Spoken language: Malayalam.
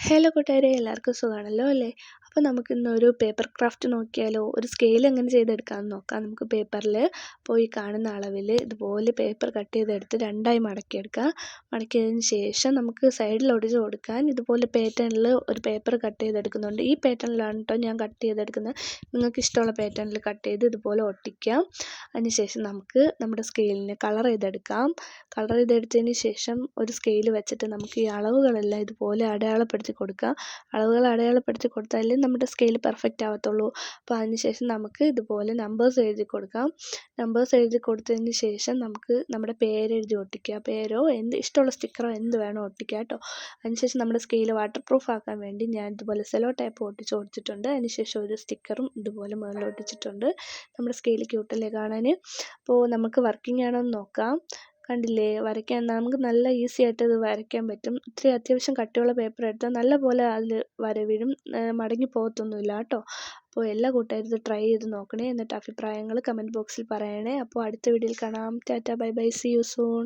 ഹലോ കൂട്ടുകാരെ, എല്ലാവർക്കും സുഖമാണല്ലോ അല്ലേ? അപ്പോൾ നമുക്കിന്നൊരു പേപ്പർ ക്രാഫ്റ്റ് നോക്കിയാലോ? ഒരു സ്കെയിൽ എങ്ങനെ ചെയ്തെടുക്കാമെന്ന് നോക്കാം. നമുക്ക് പേപ്പറിൽ പോയി കാണുന്ന അളവിൽ ഇതുപോലെ പേപ്പർ കട്ട് ചെയ്തെടുത്ത് രണ്ടായി മടക്കിയെടുക്കാം. മടക്കിയതിന് ശേഷം നമുക്ക് സൈഡിൽ ഒടിച്ച് കൊടുക്കാൻ ഇതുപോലെ പാറ്റേണിൽ ഒരു പേപ്പർ കട്ട് ചെയ്തെടുക്കുന്നുണ്ട്. ഈ പാറ്റേണിലാണ് കേട്ടോ ഞാൻ കട്ട് ചെയ്തെടുക്കുന്നത്. നിങ്ങൾക്ക് ഇഷ്ടമുള്ള പാറ്റേണിൽ കട്ട് ചെയ്ത് ഇതുപോലെ ഒട്ടിക്കാം. അതിനുശേഷം നമുക്ക് നമ്മുടെ സ്കെയിലിനെ കളർ ചെയ്തെടുക്കാം. കളർ ചെയ്തെടുത്തതിന് ശേഷം ഒരു സ്കെയിൽ വെച്ചിട്ട് നമുക്ക് ഈ അളവുകളെല്ലാം ഇതുപോലെ അടയാളപ്പെടുത്തി കൊടുക്കുക. അളവുകൾ അടയാളപ്പെടുത്തി കൊടുത്താലേ നമ്മുടെ സ്കെയിൽ പെർഫെക്റ്റ് ആവത്തുള്ളൂ. അപ്പോൾ അതിനുശേഷം നമുക്ക് ഇതുപോലെ നമ്പേഴ്സ് എഴുതി കൊടുക്കാം. നമ്പേഴ്സ് എഴുതി കൊടുത്തതിന് ശേഷം നമുക്ക് നമ്മുടെ പേരെഴുതി ഒട്ടിക്കുക. പേരോ ഇഷ്ടമുള്ള സ്റ്റിക്കറോ എന്ത് വേണോ ഒട്ടിക്കുക കേട്ടോ. അതിനുശേഷം നമ്മുടെ സ്കെയിൽ വാട്ടർ പ്രൂഫ് ആക്കാൻ വേണ്ടി ഞാൻ ഇതുപോലെ സെലോ ടൈപ്പ് ഒട്ടിച്ച് കൊടുത്തിട്ടുണ്ട്. അതിനുശേഷം ഒരു സ്റ്റിക്കറും ഇതുപോലെ മുകളിൽ ഒട്ടിച്ചിട്ടുണ്ട്. നമ്മുടെ സ്കെയിൽ ക്യൂട്ടല്ലേ കാണാൻ. അപ്പോൾ നമുക്ക് വർക്കിംഗ് ആണോ എന്ന് നോക്കാം. കണ്ടില്ലേ, വരയ്ക്കാൻ നമുക്ക് നല്ല ഈസി ആയിട്ട് ഇത് വരയ്ക്കാൻ പറ്റും. ഇത്തിരി അത്യാവശ്യം കട്ടിയുള്ള പേപ്പർ എടുത്താൽ നല്ല പോലെ അതിൽ വര വീഴും, മടങ്ങി പോകത്തൊന്നുമില്ല കേട്ടോ. അപ്പോൾ എല്ലാ കൂട്ടുകാരും ഇത് ട്രൈ ചെയ്ത് നോക്കണേ. എന്നിട്ട് അഭിപ്രായങ്ങൾ കമൻറ്റ് ബോക്സിൽ പറയണേ. അപ്പോൾ അടുത്ത വീഡിയോയിൽ കാണാം. Tata, bye bye, see you soon.